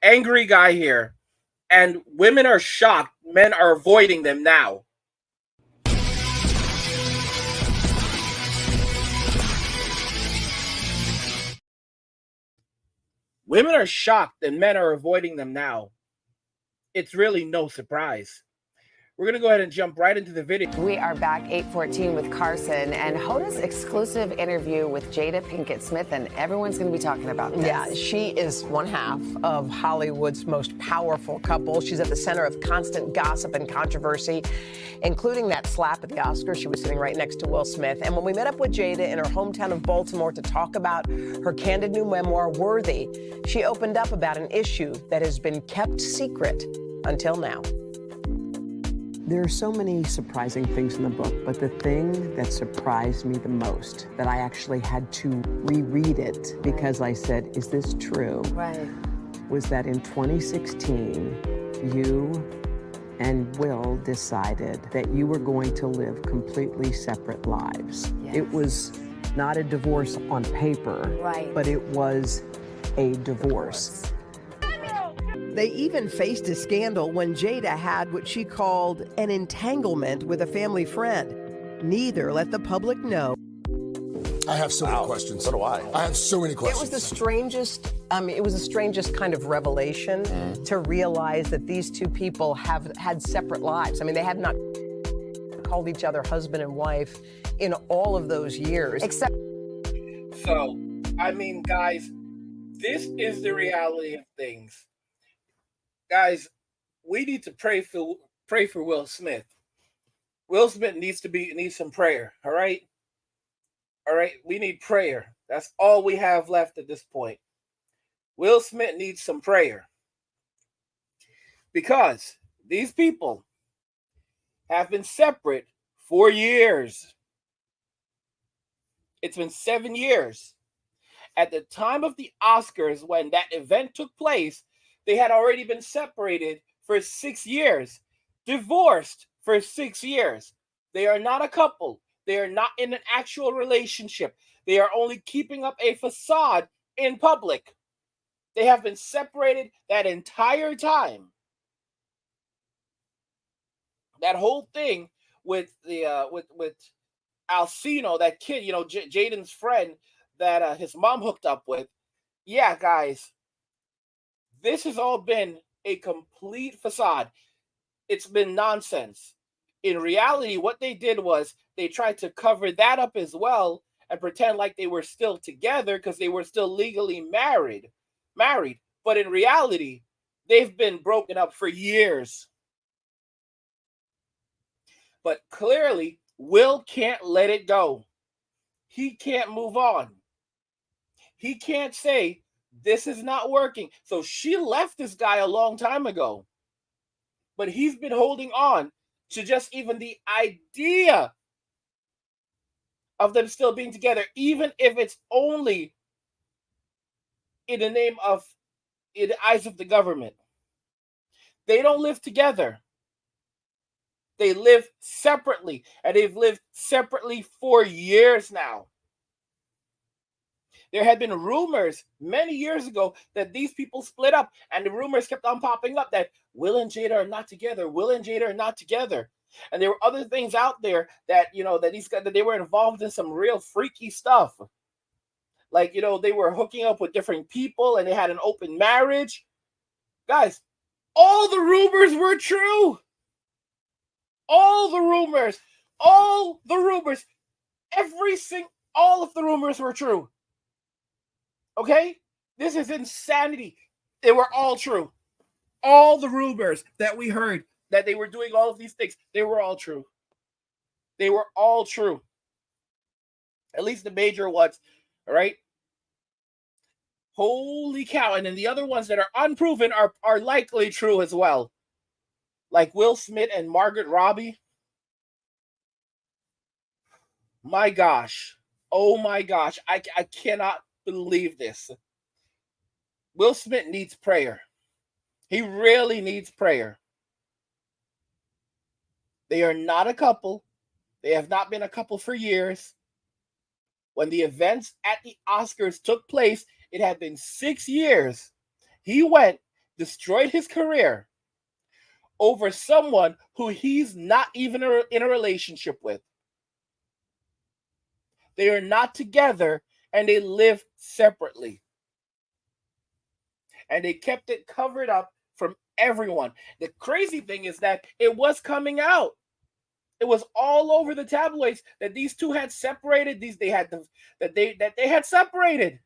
angry guy here, and women are shocked. Men are avoiding them now. Women are shocked and men are avoiding them now. It's really no surprise. We're going to go ahead and jump right into the video. We are back 8:14 with Carson and Hoda's exclusive interview with Jada Pinkett Smith, and everyone's going to be talking about this. Yeah, she is one half of Hollywood's most powerful couple. She's at the center of constant gossip and controversy, including that slap at the Oscars. She was sitting right next to Will Smith. And when we met up with Jada in her hometown of Baltimore to talk about her candid new memoir, Worthy, she opened up about an issue that has been kept secret until now. There are so many surprising things in the book, but the thing that surprised me the most, that I actually had to reread it because I said, is this true? Right. Was that in 2016, you and Will decided that you were going to live completely separate lives. Yes. It was not a divorce on paper, Right. but it was a divorce. They even faced a scandal when Jada had what she called an entanglement with a family friend. Neither let the public know. I have so many questions. So do I. I have so many questions. It was the strangest, kind of revelation to realize that these two people have had separate lives. I mean, they had not called each other husband and wife in all of those years. Except, So, I mean, guys, this is the reality of things. Guys, we need to pray for Will Smith. Will Smith needs some prayer. All right. We need prayer. That's all we have left at this point. Will Smith needs some prayer because these people have been separate for years. It's been 7 years. At the time of the Oscars, when that event took place, they had already been separated for 6 years, divorced for 6 years. They are not a couple. They are not in an actual relationship. They are only keeping up a facade in public. They have been separated that entire time. That whole thing with the with Alcino, that kid, Jaden's friend that his mom hooked up with. Yeah, guys. This has all been a complete facade. It's been nonsense. In reality, what they did was they tried to cover that up as well and pretend like they were still together because they were still legally married. But in reality, they've been broken up for years. But clearly, Will can't let it go. He can't move on. He can't say, this is not working. So she left this guy a long time ago. But he's been holding on to just even the idea of them still being together, even if it's only in the eyes of the government. They don't live together. They live separately, and they've lived separately for years now. There had been rumors many years ago that these people split up, and the rumors kept on popping up that Will and Jada are not together. Will and Jada are not together. And there were other things out there that, that they were involved in some real freaky stuff. Like, they were hooking up with different people and they had an open marriage. Guys, all the rumors were true. All the rumors, all of the rumors were true. Okay? This is insanity. They were all true. All the rumors that we heard that they were doing all of these things, they were all true. They were all true. At least the major ones, all right? Holy cow. And then the other ones that are unproven are likely true as well. Like Will Smith and Margaret Robbie. My gosh. Oh my gosh. I cannot believe this. Will Smith needs prayer. He really needs prayer. They are not a couple. They have not been a couple for years. When the events at the Oscars took place, it had been 6 years. He went, destroyed his career over someone who he's not even in a relationship with. They are not together and they live separately. And they kept it covered up from everyone. The crazy thing is that it was coming out. It was all over the tabloids that these two had separated. They had separated.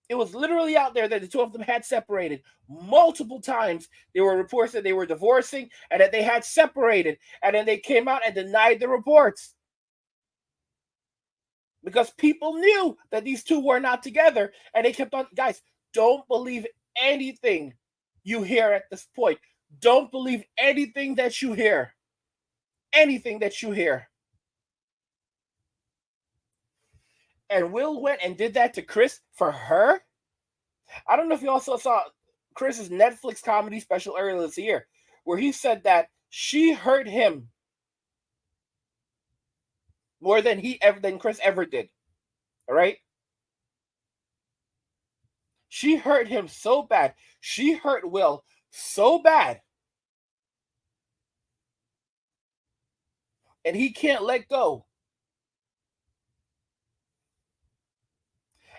It was literally out there that the two of them had separated. Multiple times there were reports that they were divorcing and that they had separated. And then they came out and denied the reports. Because people knew that these two were not together. And they kept on, guys, don't believe anything you hear at this point. Don't believe anything that you hear. Anything that you hear. And Will went and did that to Chris for her. I don't know if you also saw Chris's Netflix comedy special earlier this year, where he said that she hurt him more than Chris ever did. All right? She hurt him so bad. She hurt Will so bad. And he can't let go.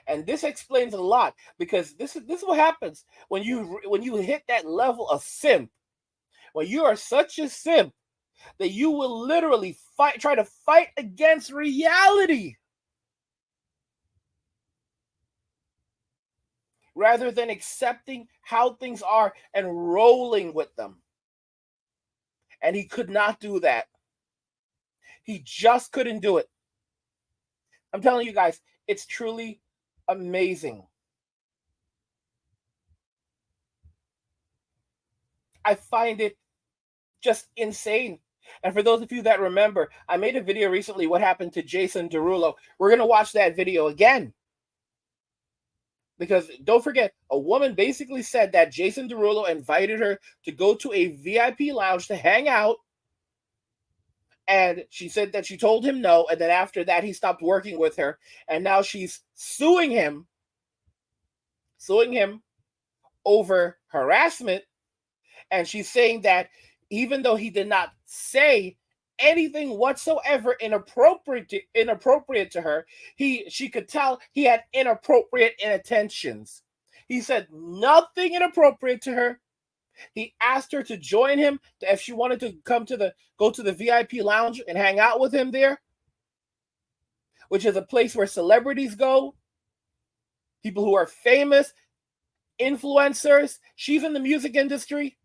And this explains a lot, because this is what happens when you hit that level of simp. When you are such a simp that you will literally try to fight against reality rather than accepting how things are and rolling with them. And he could not do that. He just couldn't do it. I'm telling you guys, it's truly amazing. I find it just insane. And for those of you that remember, I made a video recently, what happened to Jason Derulo. We're going to watch that video again. Because don't forget, a woman basically said that Jason Derulo invited her to go to a VIP lounge to hang out. And she said that she told him no. And then after that, he stopped working with her. And now she's suing him over harassment. And she's saying that even though he did not say anything whatsoever inappropriate to her, she could tell he had inappropriate intentions. He said nothing inappropriate to her. He asked her to join him if she wanted to go to the VIP lounge and hang out with him there, which is a place where celebrities go, people who are famous, influencers. She's in the music industry.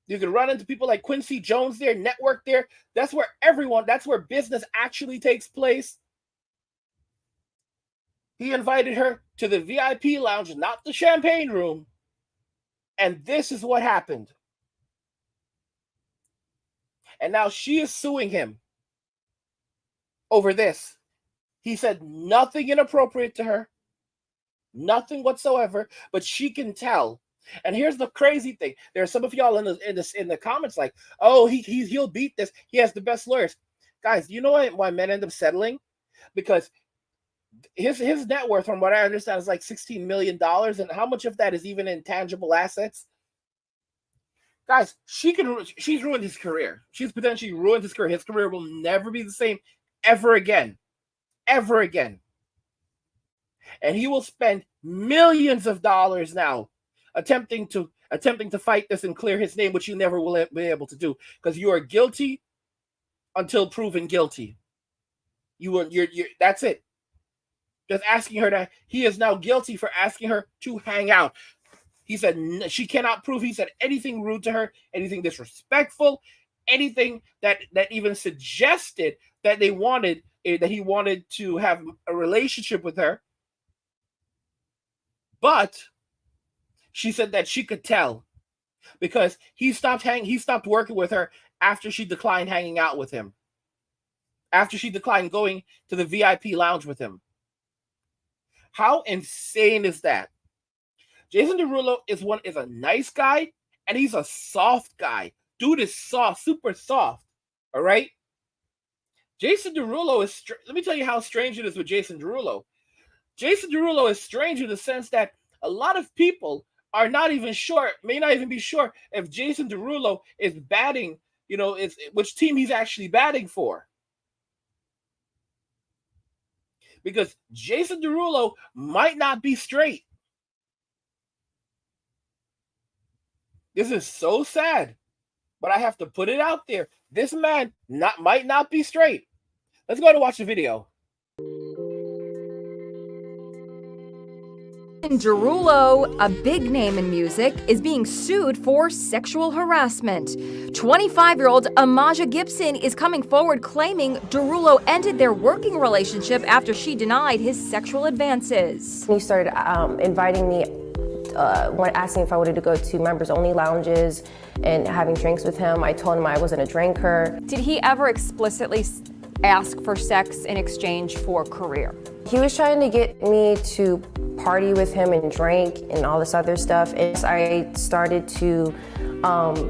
You can run into people like Quincy Jones there, network there. That's where business actually takes place. He invited her to the VIP lounge, not the champagne room. And this is what happened. And now she is suing him over this. He said nothing inappropriate to her, nothing whatsoever, but she can tell. And here's the crazy thing. There are some of y'all in the comments like, oh, he'll beat this. He has the best lawyers. Guys, you know why men end up settling? Because his net worth, from what I understand, is like $16 million. And how much of that is even intangible assets? Guys, she's ruined his career. She's potentially ruined his career. His career will never be the same ever again. Ever again. And he will spend millions of dollars now attempting to fight this and clear his name, which you never will be able to do, because you are guilty until proven guilty. You're that's it. Just asking her that he is now guilty for asking her to hang out. He said she cannot prove he said anything rude to her, anything disrespectful, anything that even suggested that he wanted to have a relationship with her. But she said that she could tell because he stopped working with her after she declined hanging out with him. After she declined going to the VIP lounge with him. How insane is that? Jason Derulo is a nice guy, and he's a soft guy. Dude is soft, super soft. All right? Jason Derulo let me tell you how strange it is with Jason Derulo. Jason Derulo is strange in the sense that A lot of people are not even sure, may not even be sure if Jason Derulo is batting, is which team he's actually batting for. Because Jason Derulo might not be straight. This is so sad, but I have to put it out there. This man might not be straight. Let's go to watch the video. Derulo, a big name in music, is being sued for sexual harassment. 25-year-old Amaja Gibson is coming forward claiming Derulo ended their working relationship after she denied his sexual advances. He started inviting me, asking if I wanted to go to members-only lounges and having drinks with him. I told him I wasn't a drinker. Did he ever explicitly ask for sex in exchange for career? He was trying to get me to party with him and drink and all this other stuff. And I started to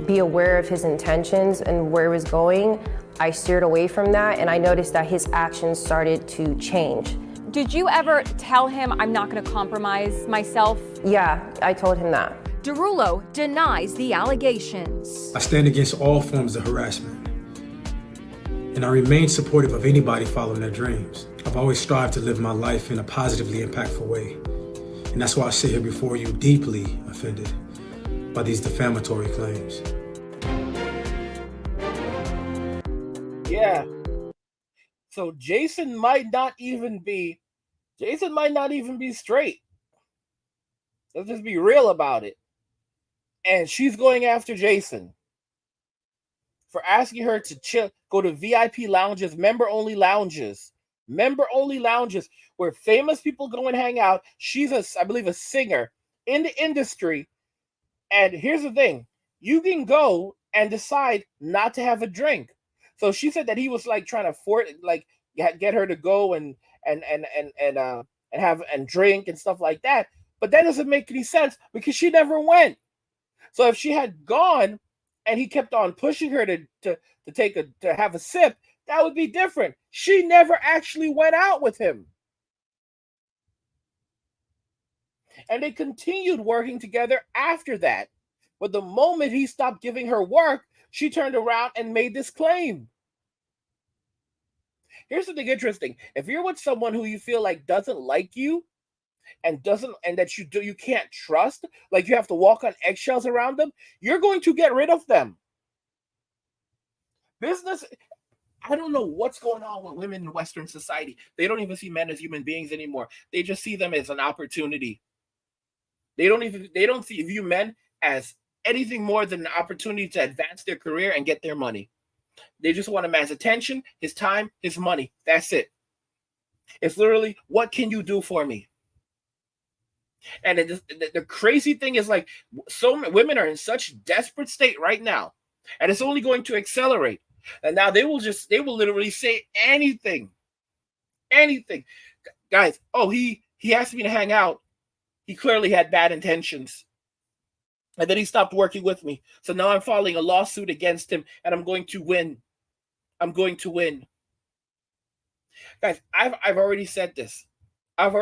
be aware of his intentions and where he was going. I steered away from that, and I noticed that his actions started to change. Did you ever tell him, I'm not going to compromise myself? Yeah, I told him that. Derulo denies the allegations. I stand against all forms of harassment, and I remain supportive of anybody following their dreams. I've always strived to live my life in a positively impactful way, and that's why I sit here before you deeply offended by these defamatory claims. Yeah. So Jason might not even be straight. Let's just be real about it. And she's going after Jason for asking her to chill, go to VIP lounges, member-only lounges where famous people go and hang out. She's I believe, a singer in the industry. And here's the thing. You can go and decide not to have a drink. So she said that he was like trying to get her to go and have and drink and stuff like that. But that doesn't make any sense because she never went. So if she had gone and he kept on pushing her to have a sip, that would be different. She never actually went out with him. And they continued working together after that. But the moment he stopped giving her work, she turned around and made this claim. Here's something interesting. If you're with someone who you feel like doesn't like you and that you can't trust, like you have to walk on eggshells around them, you're going to get rid of them. Business, I don't know what's going on with women in Western society. They don't even see men as human beings anymore. They just see them as an opportunity. They don't view men as anything more than an opportunity to advance their career and get their money. They just want a man's attention, his time, his money. That's it. It's literally, what can you do for me? And the crazy thing is, like, so many women are in such desperate state right now, and it's only going to accelerate. And now they will literally say anything. Guys, he asked me to hang out. He clearly had bad intentions. And then he stopped working with me. So now I'm filing a lawsuit against him, and I'm going to win. Guys, I've already said this. That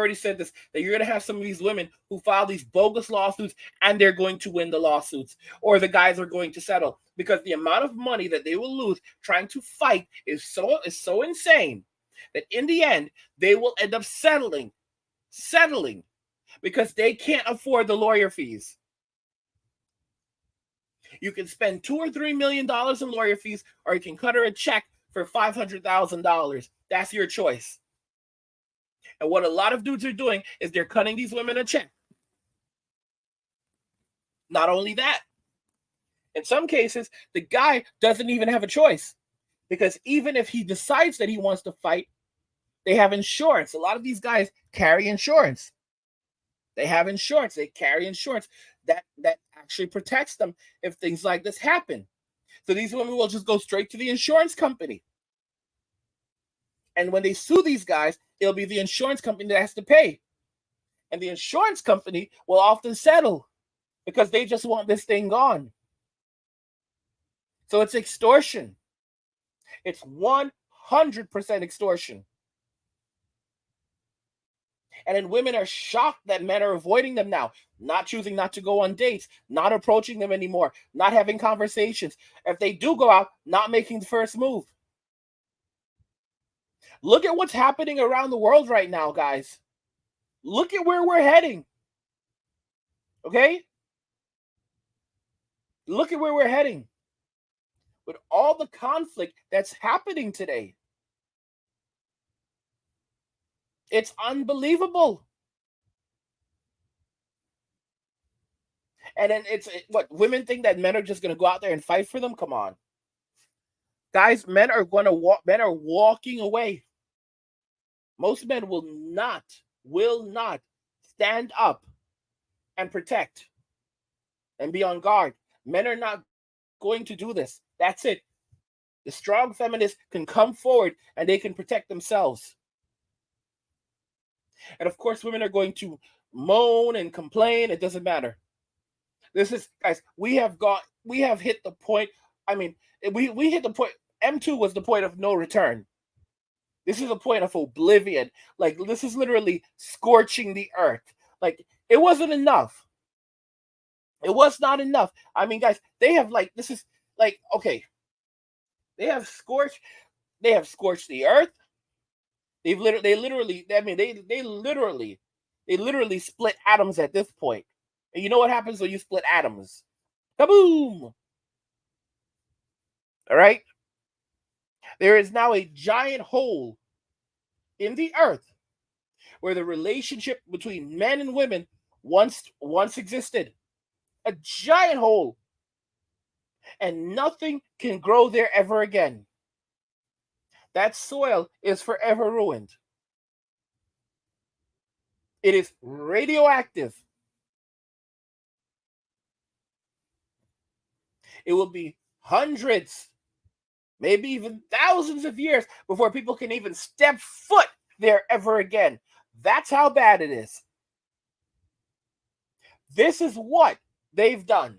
you're going to have some of these women who file these bogus lawsuits, and they're going to win the lawsuits, or the guys are going to settle, because the amount of money that they will lose trying to fight is so insane that in the end they will end up settling because they can't afford the lawyer fees. You can spend $2 or $3 million in lawyer fees, or you can cut her a check for $500,000. That's your choice. And what a lot of dudes are doing is they're cutting these women a check. Not only that, in some cases, the guy doesn't even have a choice, because even if he decides that he wants to fight, they have insurance. A lot of these guys carry insurance. They carry insurance that actually protects them if things like this happen. So these women will just go straight to the insurance company. And when they sue these guys, it'll be the insurance company that has to pay. And the insurance company will often settle because they just want this thing gone. So it's extortion. It's 100% extortion. And then women are shocked that men are avoiding them now, not choosing not to go on dates, not approaching them anymore, not having conversations. If they do go out, not making the first move. Look at what's happening around the world right now, guys. Look at where we're heading. Okay? Look at where we're heading. With all the conflict that's happening today. It's unbelievable. And then it's what women think that men are just going to go out there and fight for them. Come on, guys. Men are going to walk. Men are walking away. Most men will not stand up and protect and be on guard. Men are not going to do this. That's it. The strong feminists can come forward and they can protect themselves. And of course, women are going to moan and complain. It doesn't matter. This is, guys, we have hit the point. I mean, we hit the point. M2 was the point of no return. This is a point of oblivion. Like, this is literally scorching the earth. Like, it wasn't enough. It was not enough. I mean, guys, they have this is like, okay. They have scorched the earth. They literally split atoms at this point. And you know what happens when you split atoms? Kaboom! All right? There is now a giant hole in the earth where the relationship between men and women once existed. A giant hole. And nothing can grow there ever again. That soil is forever ruined. It is radioactive. It will be hundreds, maybe even thousands of years before people can even step foot there ever again. That's how bad it is. This is what they've done.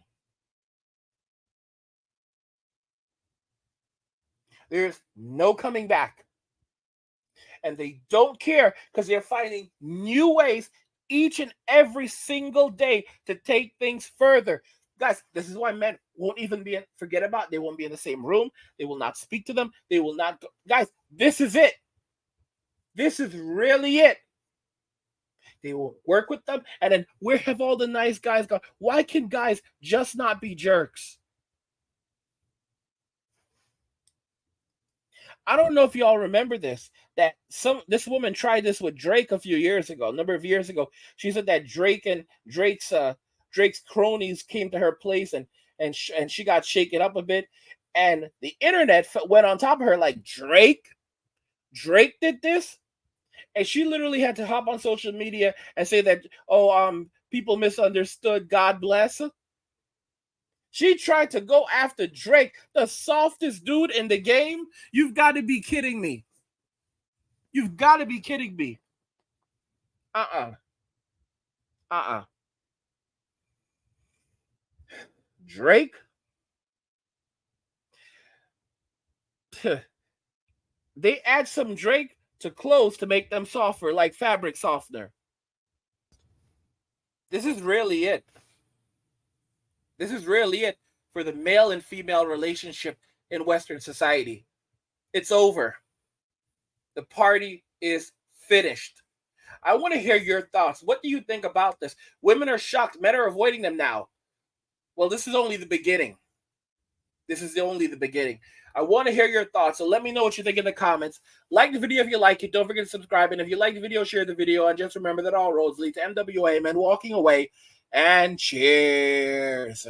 There's no coming back. And they don't care because they're finding new ways each and every single day to take things further. Guys, this is why men won't even forget about. They won't be in the same room. They will not speak to them. They will not go. Guys, this is it. This is really it. They will work with them. And then where have all the nice guys gone? Why can guys just not be jerks? I don't know if y'all remember this, that this woman tried this with Drake a number of years ago. She said that Drake's cronies came to her place and she got shaken up a bit, and the internet went on top of her like, Drake did this, and she literally had to hop on social media and say that, people misunderstood, God bless. She tried to go after Drake, the softest dude in the game. You've got to be kidding me. You've got to be kidding me. Drake? They add some Drake to clothes to make them softer, like fabric softener. This is really it. This is really it for the male and female relationship in Western society. It's over. The party is finished. I want to hear your thoughts. What do you think about this? Women are shocked. Men are avoiding them now. Well, this is only the beginning. This is only the beginning. I want to hear your thoughts. So let me know what you think in the comments. Like the video if you like it. Don't forget to subscribe. And if you like the video, share the video. And just remember that all roads lead to MWA, men walking away. And cheers.